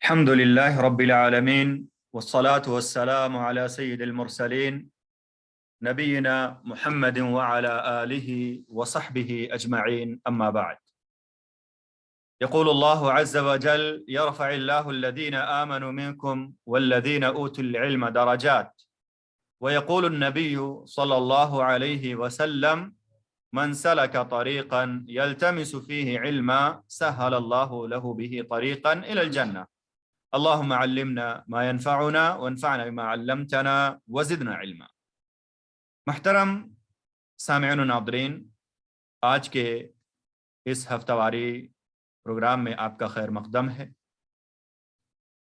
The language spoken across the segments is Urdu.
الحمد لله رب العالمين والصلاة والسلام على سيد المرسلين نبينا محمد وعلى آله وصحبه أجمعين أما بعد. يقول الله عز وجل: يرفع الله الذين آمنوا منكم والذين أوتوا العلم درجات. ويقول النبي صلى الله عليه وسلم: من سلك طريقا يلتمس فيه علما سهل الله له به طريقا إلى الجنة. اللهم علمنا ما ينفعنا وانفعنا بما علمتنا وزدنا علما. محترم سامعین و ناظرین، آج کے اس ہفتہ واری پروگرام میں آپ کا خیر مقدم ہے۔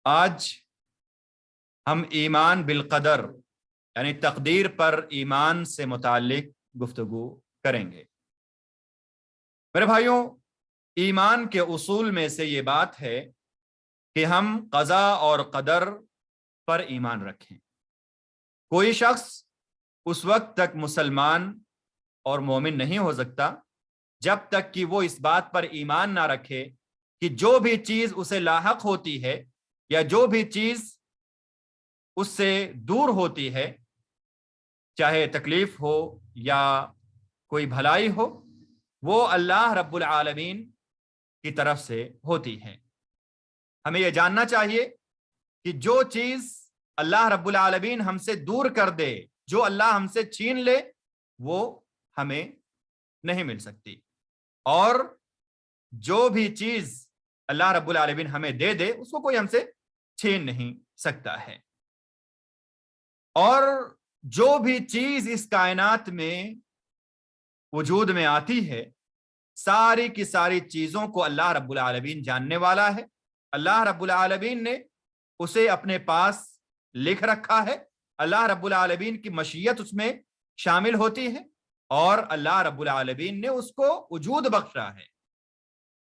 آج ہم ایمان بالقدر یعنی تقدیر پر ایمان سے متعلق گفتگو کریں گے۔ میرے بھائیوں، ایمان کے اصول میں سے یہ بات ہے کہ ہم قضا اور قدر پر ایمان رکھیں۔ کوئی شخص اس وقت تک مسلمان اور مومن نہیں ہو سکتا جب تک کہ وہ اس بات پر ایمان نہ رکھے کہ جو بھی چیز اسے لاحق ہوتی ہے یا جو بھی چیز اس سے دور ہوتی ہے، چاہے تکلیف ہو یا کوئی بھلائی ہو، وہ اللہ رب العالمین کی طرف سے ہوتی ہے۔ ہمیں یہ جاننا چاہیے کہ جو چیز اللہ رب العالمین ہم سے دور کر دے، جو اللہ ہم سے چھین لے، وہ ہمیں نہیں مل سکتی، اور جو بھی چیز اللہ رب العالمین ہمیں دے دے اس کو کوئی ہم سے چھین نہیں سکتا ہے۔ اور جو بھی چیز اس کائنات میں وجود میں آتی ہے، ساری کی ساری چیزوں کو اللہ رب العالمین جاننے والا ہے۔ اللہ رب العالمین نے اسے اپنے پاس لکھ رکھا ہے، اللہ رب العالمین کی مشیت اس میں شامل ہوتی ہے، اور اللہ رب العالمین نے اس کو وجود بخشا ہے۔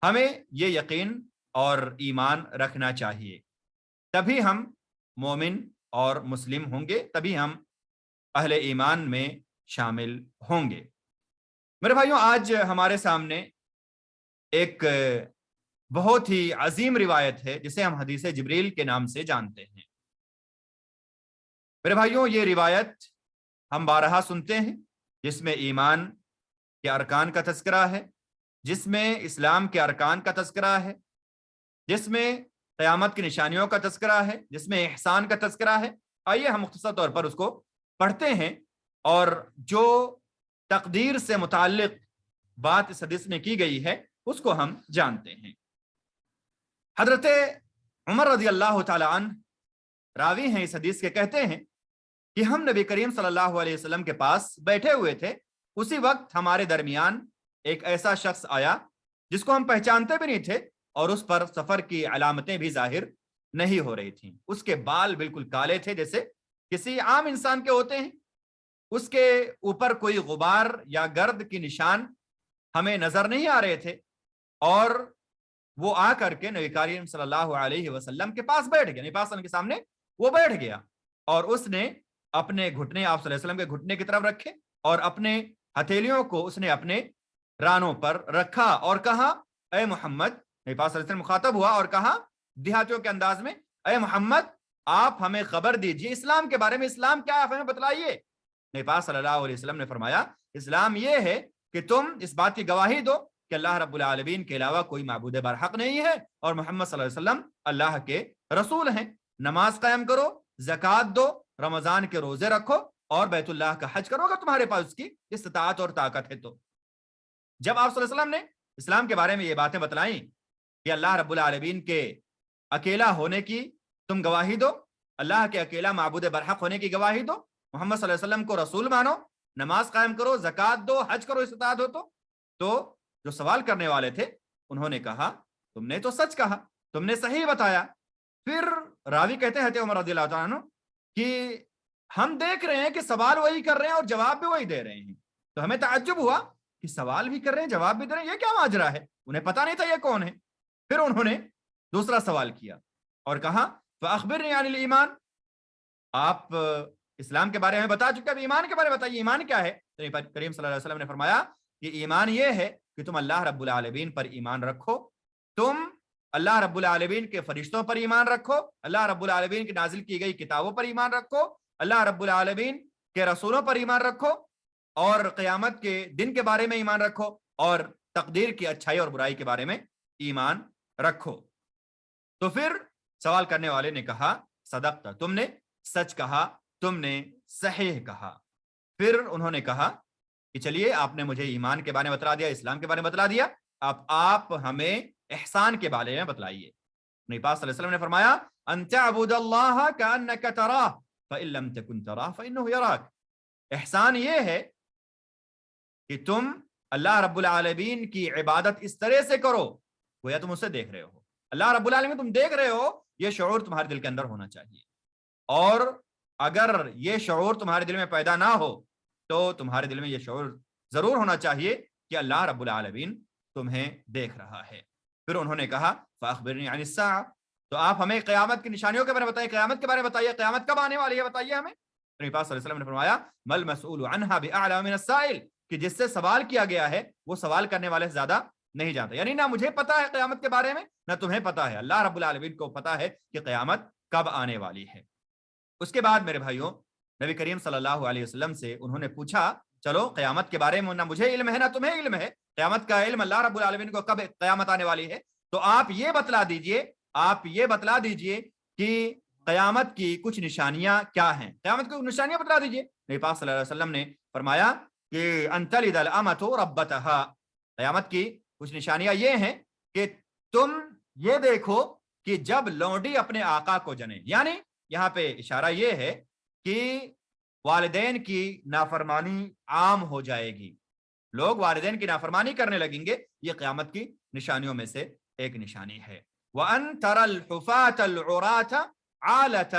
ہمیں یہ یقین اور ایمان رکھنا چاہیے، تبھی ہم مومن اور مسلم ہوں گے، تبھی ہم اہل ایمان میں شامل ہوں گے۔ میرے بھائیوں، آج ہمارے سامنے ایک بہت ہی عظیم روایت ہے جسے ہم حدیث جبریل کے نام سے جانتے ہیں۔ میرے بھائیوں، یہ روایت ہم بارہا سنتے ہیں، جس میں ایمان کے ارکان کا تذکرہ ہے، جس میں اسلام کے ارکان کا تذکرہ ہے، جس میں قیامت کی نشانیوں کا تذکرہ ہے، جس میں احسان کا تذکرہ ہے۔ آئیے ہم مختصر طور پر اس کو پڑھتے ہیں، اور جو تقدیر سے متعلق بات اس حدیث میں کی گئی ہے اس کو ہم جانتے ہیں۔ حضرت عمر رضی اللہ تعالی عنہ راوی ہیں اس حدیث کے، کہتے ہیں کہ ہم نبی کریم صلی اللہ علیہ وسلم کے پاس بیٹھے ہوئے تھے، اسی وقت ہمارے درمیان ایک ایسا شخص آیا جس کو ہم پہچانتے بھی نہیں تھے، اور اس پر سفر کی علامتیں بھی ظاہر نہیں ہو رہی تھیں۔ اس کے بال بالکل کالے تھے جیسے کسی عام انسان کے ہوتے ہیں، اس کے اوپر کوئی غبار یا گرد کی نشان ہمیں نظر نہیں آ رہے تھے، اور وہ آ کر کے نبی کریم صلی اللہ علیہ وسلم کے پاس بیٹھ گیا، نبی پاک صلی اللہ علیہ وسلم کے سامنے وہ بیٹھ گیا، اور اس نے اپنے گھٹنے آپ صلی اللہ علیہ وسلم کے گھٹنے کی طرف رکھے، اور اپنے ہتھیلیوں کو اس نے اپنے رانوں پر رکھا اور کہا: اے محمد، نبی پاک صلی اللہ علیہ وسلم مخاطب ہوا اور کہا دیہاتیوں کے انداز میں: اے محمد، آپ ہمیں خبر دیجیے اسلام کے بارے میں، اسلام کیا ہے آپ ہمیں بتلائیے۔ نبی پاک صلی اللہ علیہ وسلم نے فرمایا: اسلام یہ ہے کہ تم اس بات کی گواہی دو کہ اللہ رب العالمین کے علاوہ کوئی معبود برحق نہیں ہے، اور محمد صلی اللہ علیہ وسلم اللہ کے رسول ہیں۔ نماز قائم کرو، زکوٰۃ دو، رمضان کے روزے رکھو، اور بیت اللہ کا حج کرو اگر تمہارے پاس اس کی استطاعت اور طاقت ہے تو۔ جب آپ صلی اللہ علیہ وسلم نے اسلام کے بارے میں یہ باتیں بتلائیں کہ اللہ رب العالمین کے اکیلا ہونے کی تم گواہی دو، اللہ کے اکیلا معبود برحق ہونے کی گواہی دو، محمد صلی اللہ علیہ وسلم کو رسول مانو، نماز قائم کرو، زکوٰۃ دو، حج کرو استطاعت ہو تو جو سوال کرنے والے تھے انہوں نے کہا: تم نے تو سچ کہا، تم نے صحیح بتایا۔ پھر راوی کہتے ہیں عمر رضی اللہ تعالیٰ عنہ کہ ہم دیکھ رہے ہیں کہ سوال وہی کر رہے ہیں اور جواب بھی وہی دے رہے ہیں، تو ہمیں تعجب ہوا کہ سوال بھی کر رہے ہیں جواب بھی دے رہے ہیں، یہ کیا ماجرا ہے؟ انہیں پتہ نہیں تھا یہ کون ہے۔ پھر انہوں نے دوسرا سوال کیا اور کہا: فَأَخْبِرْنِي عَنِ الْإِيمَانِ، آپ اسلام کے بارے میں بتا چکے، اب ایمان کے بارے میں بتائیے، ایمان کیا ہے؟ کریم صلی اللہ علیہ وسلم نے فرمایا کہ ایمان یہ ہے کہ تم اللہ رب العالمین پر ایمان رکھو، تم اللہ رب العالمین کے فرشتوں پر ایمان رکھو, اللہ رب العالمین کی نازل کی گئی کتابوں پر ایمان رکھو, اللہ رب العالمین کے رسولوں پر ایمان رکھو, اور قیامت کے دن کے بارے میں ایمان رکھو, اور تقدیر کی اچھائی اور برائی کے بارے میں ایمان رکھو. تو پھر سوال کرنے والے نے کہا صدقت, تم نے سچ کہا, تم نے صحیح کہا. پھر انہوں نے کہا کہ چلیے آپ نے مجھے ایمان کے بارے میں بتلا دیا, اسلام کے بارے میں بتلا دیا, آپ ہمیں احسان کے بارے میں بتلائیے. نبی پاک صلی اللہ علیہ وسلم نے فرمایا ان تعبد اللہ کأنک تراہ فإن لم تکن تراہ فإنہ یراک. احسان یہ ہے کہ تم اللہ رب العالمین کی عبادت اس طرح سے کرو گویا تم اسے دیکھ رہے ہو. اللہ رب العالمین تم دیکھ رہے ہو, یہ شعور تمہارے دل کے اندر ہونا چاہیے. اور اگر یہ شعور تمہارے دل میں پیدا نہ ہو تو تمہارے دل میں یہ شعور ضرور ہونا چاہیے کہ اللہ رب العالمین تمہیں دیکھ رہا ہے. پھر انہوں نے کہا فاخبرنی عن الساعہ, تو آپ ہمیں قیامت کی نشانیوں کے بارے میں بتائیے, قیامت کے بارے میں بتائیے, قیامت کب آنے والی ہے بتائیے ہمیں. نبی پاک صلی اللہ علیہ وسلم نے فرمایا مل مسئول عنہا بأعلم من السائل, کہ جس سے سوال کیا گیا ہے وہ سوال کرنے والے سے زیادہ نہیں جانتا. یعنی نہ مجھے پتا ہے قیامت کے بارے میں, نہ تمہیں پتا ہے, اللہ رب العالمین کو پتا ہے کہ قیامت کب آنے والی ہے. اس کے بعد میرے بھائیوں نبی کریم صلی اللہ علیہ وسلم سے انہوں نے پوچھا چلو قیامت کے بارے میں نہ مجھے علم ہے نہ تمہیں علم ہے, قیامت کا علم اللہ رب العالمین کو کب قیامت آنے والی ہے, تو آپ یہ بتلا دیجئے کہ قیامت کی کچھ نشانیاں کیا ہیں, قیامت کی نشانیاں بتلا دیجئے. نبی پاک صلی اللہ علیہ وسلم نے فرمایا کہ ان تلد الامۃ ربتها, قیامت کی کچھ نشانیاں یہ ہیں کہ تم یہ دیکھو کہ جب لونڈی اپنے آقا کو جنے, یعنی یہاں پہ اشارہ یہ ہے کہ والدین کی نافرمانی عام ہو جائے گی, لوگ والدین کی نافرمانی کرنے لگیں گے, یہ قیامت کی نشانیوں میں سے ایک نشانی ہے. وَأَن تَرَى الْحُفَاةَ الْعُرَاةَ عَالَةَ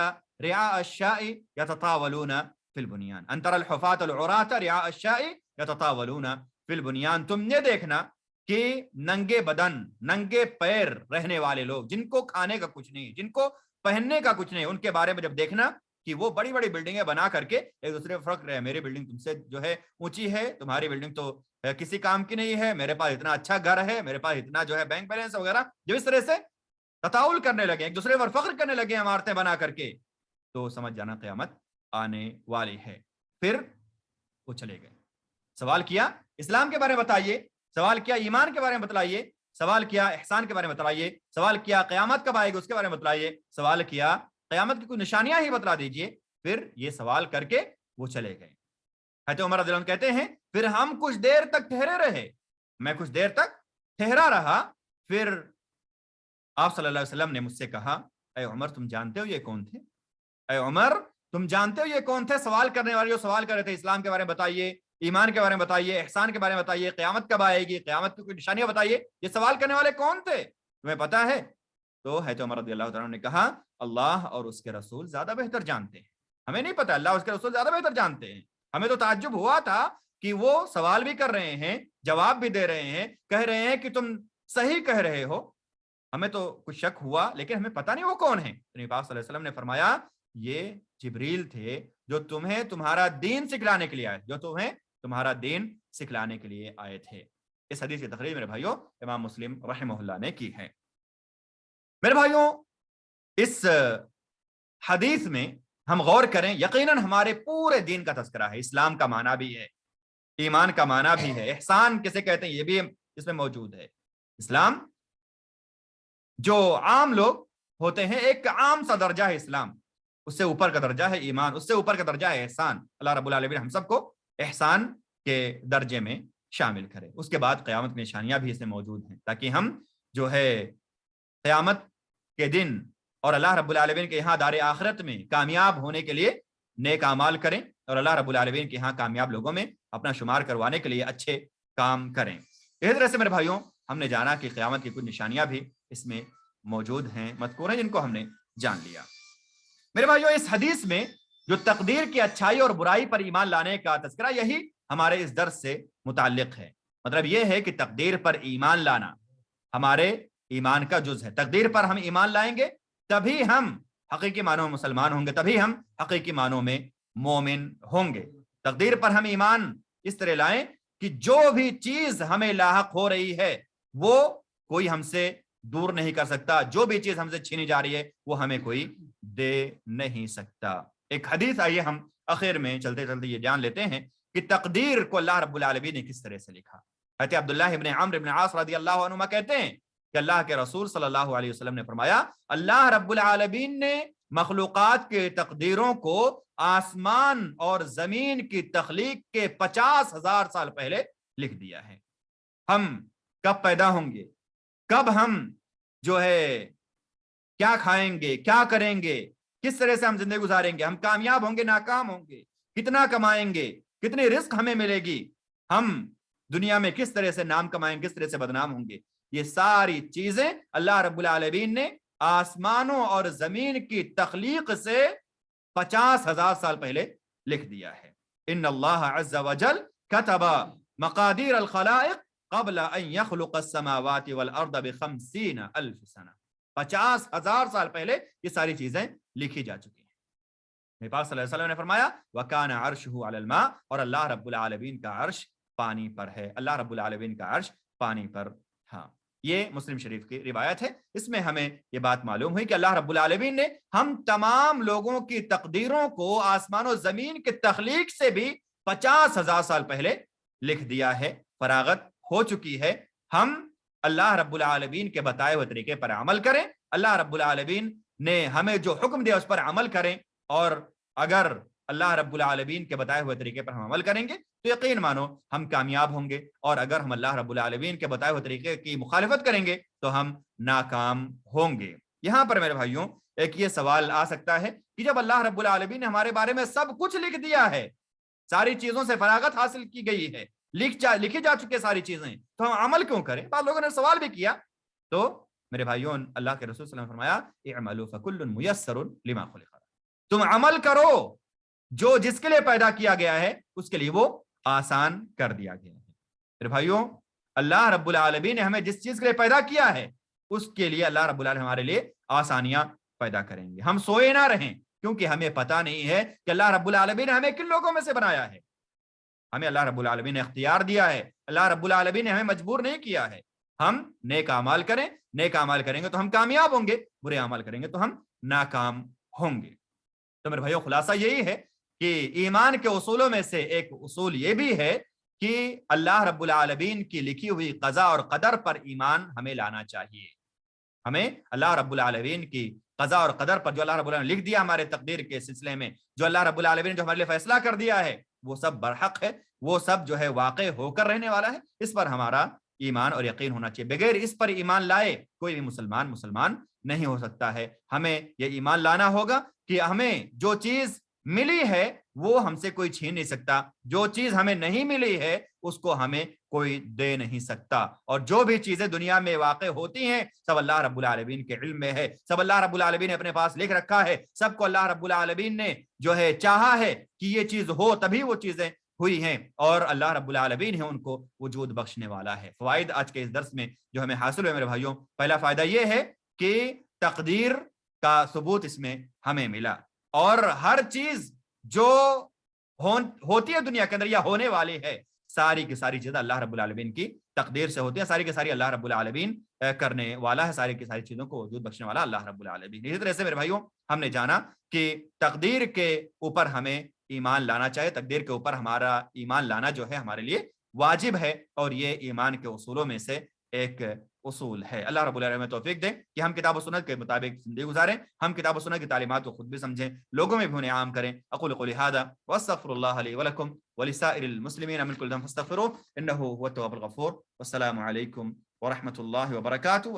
رِعَاءَ الشَّاءِ يَتَطَاوَلُونَ فِي الْبُنْيَانِ. أَن تَرَى الْحُفَاةَ الْعُرَاةَ رِعَاءَ الشَّاءِ يَتَطَاوَلُونَ فِي الْبُنْيَانِ, تم نے دیکھنا کہ ننگے بدن ننگے پیر رہنے والے لوگ, جن کو کھانے کا کچھ نہیں, جن کو پہننے کا کچھ نہیں, ان کے بارے میں جب دیکھنا کہ وہ بڑی بڑی بلڈنگیں بنا کر کے ایک دوسرے فرق رہے, میری بلڈنگ تم سے جو ہے اونچی ہے, تمہاری بلڈنگ تو کسی کام کی نہیں ہے, میرے پاس اتنا اچھا گھر ہے, میرے پاس اتنا جو ہے بینک بیلنس وغیرہ, جب اس طرح سے تطاول کرنے لگے, ایک دوسرے پر فخر کرنے لگے عمارتیں بنا کر کے, تو سمجھ جانا قیامت آنے والی ہے. پھر وہ چلے گئے. سوال کیا اسلام کے بارے میں بتائیے, سوال کیا ایمان کے بارے میں بتلائیے, سوال کیا احسان کے بارے میں بتلائیے, سوال کیا قیامت کب آئے گی اس کے بارے میں بتلائیے, سوال کیا قیامت کی کوئی نشانیاں ہی بتلا دیجئے. پھر یہ سوال کر کے وہ چلے گئے. حضرت عمر رضی اللہ عنہ کہتے ہیں پھر ہم کچھ دیر تک ٹھہرے رہے, میں کچھ دیر تک ٹھہرا رہا. پھر آپ صلی اللہ علیہ وسلم نے مجھ سے کہا اے عمر تم جانتے ہو یہ کون تھے, اے عمر تم جانتے ہو یہ کون تھے, سوال کرنے والے جو سوال کر رہے تھے اسلام کے بارے میں بتائیے, ایمان کے بارے میں بتائیے, احسان کے بارے میں بتائیے, قیامت کب آئے گی, قیامت کی کوئی نشانیاں بتائیے, یہ سوال کرنے والے کون تھے, تمہیں پتا ہے؟ تو حضرت عمر رضی اللہ تعالیٰ نے کہا اللہ اور اس کے رسول زیادہ بہتر جانتے ہیں, ہمیں نہیں پتا, اللہ اور اس کے رسول زیادہ بہتر جانتے ہیں. ہمیں تو تعجب ہوا تھا کہ وہ سوال بھی کر رہے ہیں, جواب بھی دے رہے ہیں, کہہ رہے ہیں کہ تم صحیح کہہ رہے ہو, ہمیں تو کچھ شک ہوا لیکن ہمیں پتہ نہیں وہ کون ہیں. نبی پاک صلی اللہ علیہ وسلم نے فرمایا یہ جبریل تھے جو تمہیں تمہارا دین سکھلانے کے لیے آئے, جو تمہیں تمہارا دین سکھلانے کے لیے آئے تھے. اس حدیث کی تخریج میرے بھائیوں امام مسلم رحمہ اللہ نے کی ہے. میرے بھائیوں اس حدیث میں ہم غور کریں, یقیناً ہمارے پورے دین کا تذکرہ ہے, اسلام کا معنی بھی ہے, ایمان کا معنی بھی ہے, احسان کسے کہتے ہیں یہ بھی اس میں موجود ہے. اسلام جو عام لوگ ہوتے ہیں ایک عام سا درجہ ہے اسلام, اس سے اوپر کا درجہ ہے ایمان, اس سے اوپر کا درجہ ہے احسان. اللہ رب العالمین ہم سب کو احسان کے درجے میں شامل کرے. اس کے بعد قیامت کی نشانیاں بھی اس میں موجود ہیں تاکہ ہم جو ہے قیامت کے دن اور اللہ رب العالمین کے یہاں دار آخرت میں کامیاب ہونے کے لیے نیک اعمال کریں اور اللہ رب العالمین کے یہاں کامیاب لوگوں میں اپنا شمار کروانے کے لیے اچھے کام کریں. اس طرح سے میرے بھائیوں ہم نے جانا کہ قیامت کی کچھ نشانیاں بھی اس میں موجود ہیں, مذکور ہیں, جن کو ہم نے جان لیا. میرے بھائیوں اس حدیث میں جو تقدیر کی اچھائی اور برائی پر ایمان لانے کا تذکرہ یہی ہمارے اس درس سے متعلق ہے. مطلب یہ ہے کہ تقدیر پر ایمان لانا ہمارے ایمان کا جز ہے. تقدیر پر ہم ایمان لائیں گے تبھی ہم حقیقی معنوں میں مسلمان ہوں گے, تبھی ہم حقیقی معنوں میں مومن ہوں گے. تقدیر پر ہم ایمان اس طرح لائیں کہ جو بھی چیز ہمیں لاحق ہو رہی ہے وہ کوئی ہم سے دور نہیں کر سکتا، جو بھی چیز ہم سے چھینی جا رہی ہے وہ ہمیں کوئی دے نہیں سکتا۔ ایک حدیث آئیے ہم آخر میں چلتے چلتے یہ جان لیتے ہیں کہ تقدیر کو اللہ رب العالمین نے کس طرح سے لکھا۔ حضرت عبداللہ ابن عمرو ابن عاص رضی اللہ عنہما کہتے ہیں کہ اللہ کے رسول صلی اللہ علیہ وسلم نے فرمایا اللہ رب العالمین نے مخلوقات کے تقدیروں کو آسمان اور زمین کی تخلیق کے 50,000 سال پہلے لکھ دیا ہے۔ ہم کب پیدا ہوں گے، کب ہم جو ہے کیا کھائیں گے، کیا کریں گے، کس طرح سے ہم زندگی گزاریں گے، ہم کامیاب ہوں گے ناکام ہوں گے، کتنا کمائیں گے، کتنی رزق ہمیں ملے گی، ہم دنیا میں کس طرح سے نام کمائیں گے، کس طرح سے بدنام ہوں گے، یہ ساری چیزیں اللہ رب العالمین نے آسمانوں اور زمین کی تخلیق سے 50,000 سال پہلے لکھ دیا ہے۔ ان اللہ عز وجل کتب مقادیر الخلائق قبل ان يخلق السماوات والارض ب50,000 سنہ، 50,000 سال پہلے یہ ساری چیزیں لکھی جا چکی ہیں۔ نبی پاک صلی اللہ علیہ وسلم نے فرمایا وَكَانَ عَرْشُهُ عَلَى الْمَاءِ، اور اللہ رب العالمین کا عرش پانی پر ہے، اللہ رب العالمین کا عرش پانی پر تھا۔ یہ مسلم شریف کی روایت ہے۔ اس میں ہمیں یہ بات معلوم ہوئی کہ اللہ رب العالمین نے ہم تمام لوگوں کی تقدیروں کو آسمان و زمین کی تخلیق سے بھی 50,000 سال پہلے لکھ دیا ہے، فراغت ہو چکی ہے۔ ہم اللہ رب العالمین کے بتائے ہوئے طریقے پر عمل کریں، اللہ رب العالمین نے ہمیں جو حکم دیا اس پر عمل کریں، اور اگر اللہ رب العالمین کے بتائے ہوئے طریقے پر ہم عمل کریں گے تو یقین مانو ہم کامیاب ہوں گے، اور اگر ہم اللہ رب العالمین کے بتائے ہوئے طریقے کی مخالفت کریں گے تو ہم ناکام ہوں گے۔ یہاں پر میرے بھائیوں ایک یہ سوال آ سکتا ہے کہ جب اللہ رب العالمین نے ہمارے بارے میں سب کچھ لکھ دیا ہے، ساری چیزوں سے فراغت حاصل کی گئی ہے، لکھی جا چکی ساری چیزیں، تو ہم عمل کیوں کریں؟ بعض لوگوں نے سوال بھی کیا۔ تو میرے بھائیوں اللہ کے رسول صلی اللہ علیہ وسلم نے فرمایا اعملوا فکل میسر لما خلق، تم عمل کرو، جو جس کے لیے پیدا کیا گیا ہے اس کے لیے وہ آسان کر دیا گیا ہے۔ میرے بھائیوں اللہ رب العالمین نے ہمیں جس چیز کے لیے پیدا کیا ہے اس کے لیے اللہ رب العالمین ہمارے لیے آسانیاں پیدا کریں گے۔ ہم سوئے نہ رہیں، کیونکہ ہمیں پتہ نہیں ہے کہ اللہ رب العالمین نے ہمیں کن لوگوں میں سے بنایا ہے۔ ہمیں اللہ رب العالمین نے اختیار دیا ہے، اللہ رب العالمین نے ہمیں مجبور نہیں کیا ہے۔ ہم نیک اعمال کریں، نیک اعمال کریں گے تو ہم کامیاب ہوں گے، برے اعمال کریں گے تو ہم ناکام ہوں گے۔ تو میرے بھائیوں خلاصہ یہی ہے کہ ایمان کے اصولوں میں سے ایک اصول یہ بھی ہے کہ اللہ رب العالمین کی لکھی ہوئی قضا اور قدر پر ایمان ہمیں لانا چاہیے۔ ہمیں اللہ رب العالمین کی قضا اور قدر پر جو اللہ رب العالمین نے لکھ دیا ہمارے تقدیر کے سلسلے میں، جو اللہ رب العالمین نے جو ہمارے لیے فیصلہ کر دیا ہے، وہ سب برحق ہے، وہ سب جو ہے واقع ہو کر رہنے والا ہے۔ اس پر ہمارا ایمان اور یقین ہونا چاہیے۔ بغیر اس پر ایمان لائے کوئی بھی مسلمان نہیں ہو سکتا ہے۔ ہمیں یہ ایمان لانا ہوگا کہ ہمیں جو چیز ملی ہے وہ ہم سے کوئی چھین نہیں سکتا، جو چیز ہمیں نہیں ملی ہے اس کو ہمیں کوئی دے نہیں سکتا، اور جو بھی چیزیں دنیا میں واقع ہوتی ہیں سب اللہ رب العالمین کے علم میں ہے، سب اللہ رب العالمین نے اپنے پاس لکھ رکھا ہے، سب کو اللہ رب العالمین نے جو ہے چاہا ہے کہ یہ چیز ہو تبھی وہ چیزیں ہوئی ہیں، اور اللہ رب العالمین ہے ان کو وجود بخشنے والا ہے۔ فوائد آج کے اس درس میں جو ہمیں حاصل ہوئے میرے بھائیوں، پہلا فائدہ یہ ہے کہ تقدیر کا ثبوت اس میں ہمیں ملا، اور ہر چیز جو ہوتی ہے دنیا کے اندر یا ہونے والی ہے ساری کی ساری چیزیں اللہ رب العالمین کی تقدیر سے ہوتی ہیں، ساری کی ساری اللہ رب العالمین کرنے والا ہے، ساری کی ساری چیزوں کو وجود بخشنے والا اللہ رب العالمین۔ اسی طرح سے میرے بھائیوں ہم نے جانا کہ تقدیر کے اوپر ہمیں ایمان لانا چاہیے، تقدیر کے اوپر ہمارا ایمان لانا جو ہے ہمارے لیے واجب ہے، اور یہ ایمان کے اصولوں میں سے ایک اصول ہے۔ اللہ رب العالمین توفیق دے کہ ہم کتاب و سنت کے مطابق زندگی گزاریں، ہم کتاب و سنت کی تعلیمات کو خود بھی سمجھیں، لوگوں میں بھی انہیں عام کریں۔ اقول قولی ھذا واستغفر اللہ لی ولکم ولسائر المسلمین من کل ذنب فاستغفروہ انہ هو التواب الغفور۔ والسلام علیکم ورحمۃ اللہ وبرکاتہ۔